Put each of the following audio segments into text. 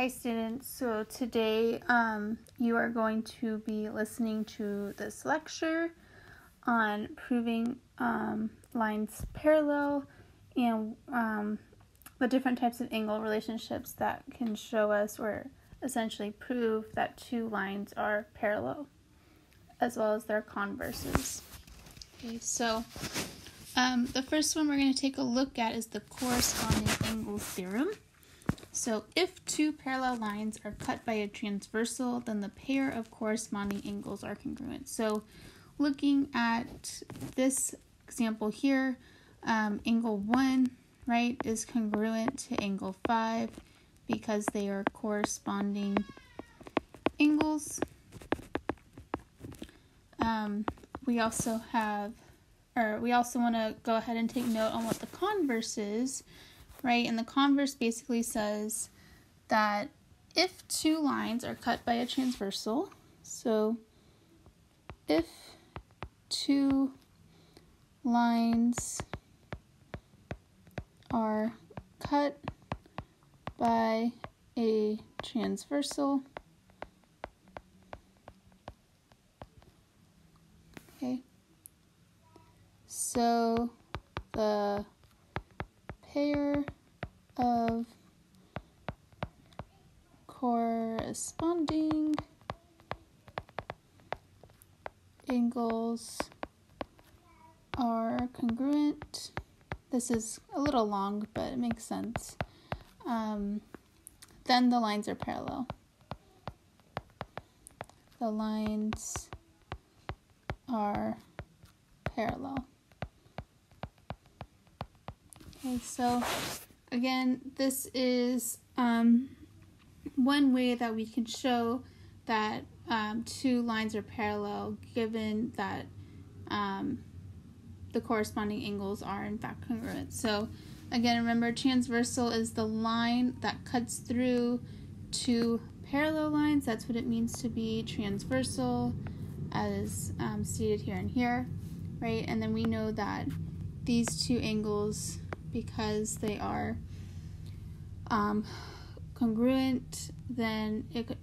Hi students, so today you are going to be listening to this lecture on proving lines parallel and the different types of angle relationships that can show us or essentially prove that two lines are parallel, as well as their converses. Okay, so the first one we're going to take a look at is the corresponding angles theorem. So if two parallel lines are cut by a transversal, then the pair of corresponding angles are congruent. So looking at this example here, angle 1, right, is congruent to angle 5 because they are corresponding angles. We also want to go ahead and take note on what the converse is. Right, and the converse basically says that if two lines are cut by a transversal, so if two lines are cut by a transversal, okay, so the pair of corresponding angles are congruent. This is a little long, but it makes sense. Then the lines are parallel. The lines are parallel. Okay, so again, this is one way that we can show that two lines are parallel given that the corresponding angles are in fact congruent. So again, remember, transversal is the line that cuts through two parallel lines. That's what it means to be transversal, as stated here and here, right? And then we know that these two angles, because they are congruent, then it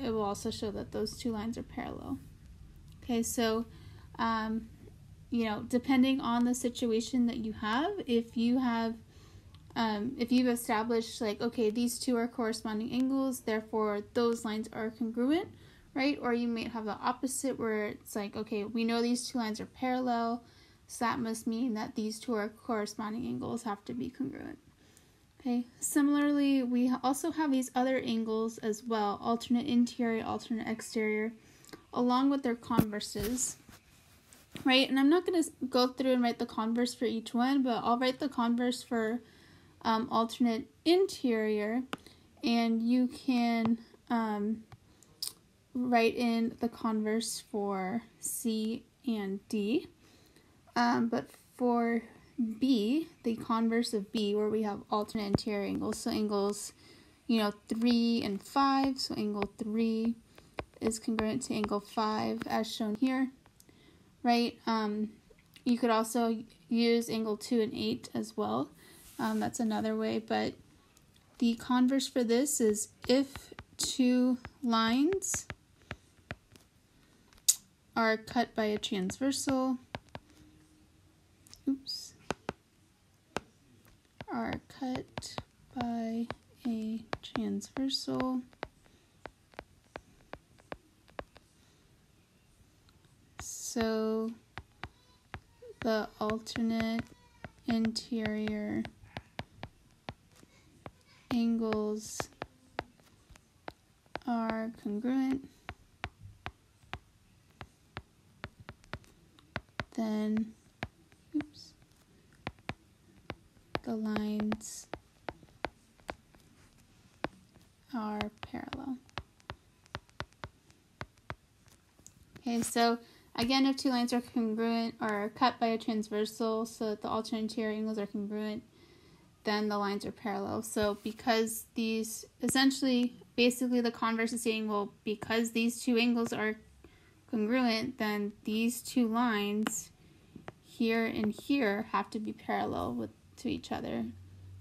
will also show that those two lines are parallel. Okay, so depending on the situation that you have, if you've established like, okay, these two are corresponding angles, therefore those lines are congruent, right? Or you may have the opposite where it's like, okay, we know these two lines are parallel, so that must mean that these two are corresponding angles have to be congruent. Okay, similarly, we also have these other angles as well, alternate interior, alternate exterior, along with their converses, right? And I'm not going to go through and write the converse for each one, but I'll write the converse for alternate interior, and you can write in the converse for C and D. But for B, the converse of B, where we have alternate interior angles, so angles, 3 and 5, so angle 3 is congruent to angle 5 as shown here, right? You could also use angle 2 and 8 as well. That's another way, but the converse for this is if two lines are cut by a transversal, are cut by a transversal, so the alternate interior angles are congruent, then the lines are parallel. Okay, so again, if two lines are congruent or cut by a transversal so that the alternate interior angles are congruent, then the lines are parallel. So because these, basically the converse is saying, well, because these two angles are congruent, then these two lines here and here have to be parallel to each other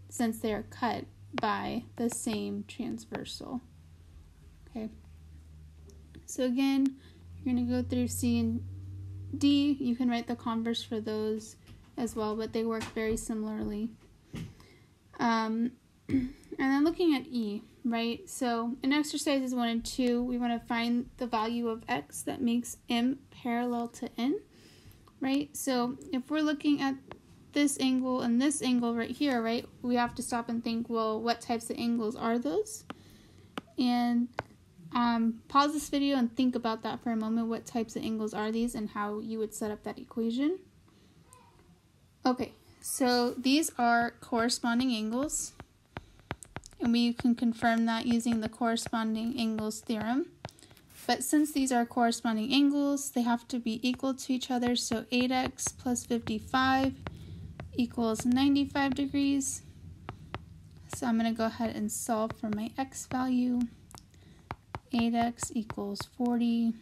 since they are cut by the same transversal. Okay. So again, you're going to go through C and D. You can write the converse for those as well, but they work very similarly. And then looking at E, right? So in exercises 1 and 2, we want to find the value of x that makes M parallel to N, right? So if we're looking at this angle and this angle right here, right, we have to stop and think, well, what types of angles are those? And pause this video and think about that for a moment. What types of angles are these and how you would set up that equation? Okay, so these are corresponding angles, and we can confirm that using the corresponding angles theorem. But since these are corresponding angles, they have to be equal to each other. So 8x plus 55 equals 95 degrees. So I'm going to go ahead and solve for my x value. 8x equals 40.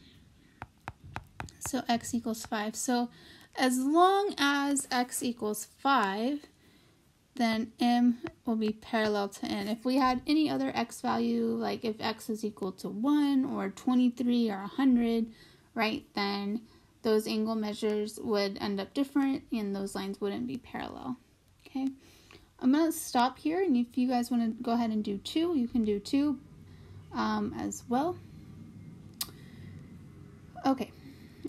So x equals 5. So as long as x equals 5, then M will be parallel to N. If we had any other x value, like if x is equal to 1 or 23 or 100, right, then those angle measures would end up different and those lines wouldn't be parallel. Okay, I'm going to stop here, and if you guys want to go ahead and do 2, you can do 2 as well. Okay.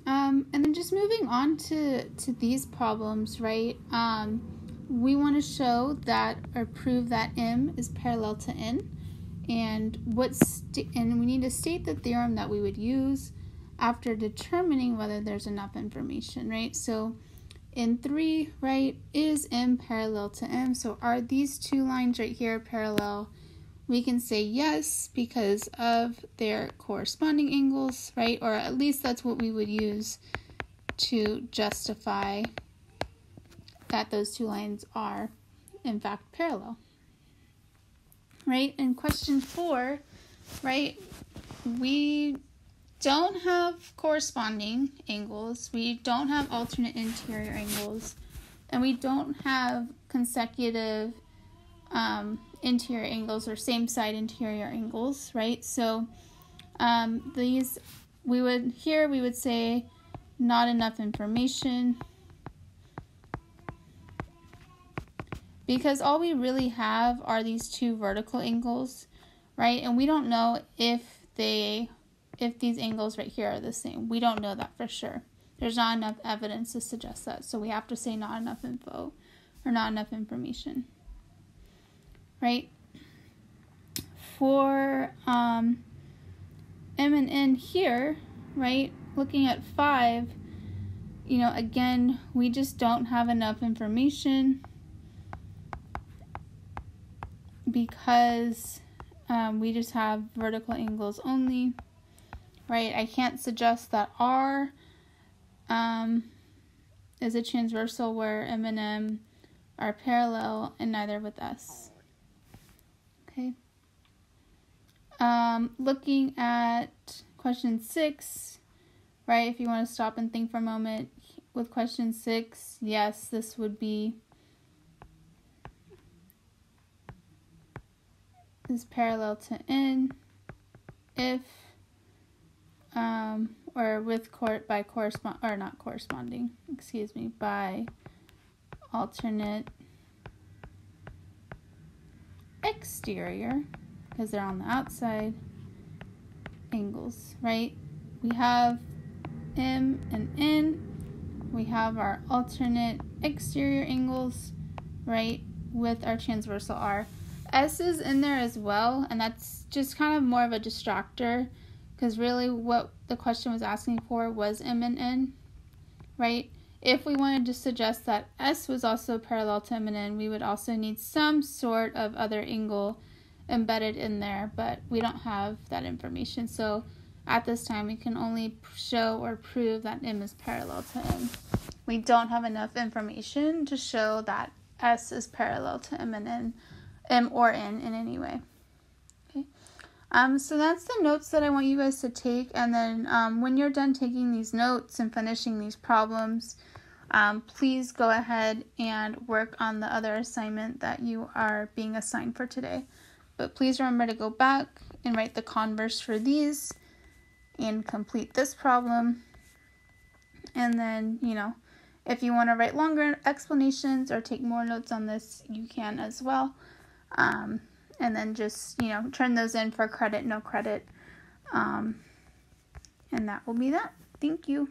And then just moving on to these problems, right? We want to show that or prove that M is parallel to N, and we need to state the theorem that we would use after determining whether there's enough information, right? So in 3, right, is M parallel to M? So are these two lines right here parallel? We can say yes because of their corresponding angles, right? Or at least that's what we would use to justify that those two lines are, in fact, parallel. Right? In question 4, right, we don't have corresponding angles, we don't have alternate interior angles, and we don't have consecutive interior angles or same side interior angles, right? So these we would say not enough information, because all we really have are these two vertical angles, right? And we don't know if these angles right here are the same. We don't know that for sure. There's not enough evidence to suggest that, so we have to say not enough info or not enough information. Right? For M and N here, right, looking at 5, again, we just don't have enough information because we just have vertical angles only, right? I can't suggest that R is a transversal where M and M are parallel, and neither with S. Okay. Looking at question 6, right, if you want to stop and think for a moment, with question 6, yes, this would be is parallel to N if or with by alternate exterior, because they're on the outside, angles, right? We have M and N, we have our alternate exterior angles, right, with our transversal R. S is in there as well, and that's just kind of more of a distractor, because really what the question was asking for was M and N, right? If we wanted to suggest that S was also parallel to M and N, we would also need some sort of other angle embedded in there, but we don't have that information. So at this time, we can only show or prove that M is parallel to N. We don't have enough information to show that S is parallel to M and N, M or N in any way. Okay. So that's the notes that I want you guys to take, and then when you're done taking these notes and finishing these problems, please go ahead and work on the other assignment that you are being assigned for today. But please remember to go back and write the converse for these and complete this problem. And then, if you want to write longer explanations or take more notes on this, you can as well. And then just, turn those in for credit, no credit. And that will be that. Thank you.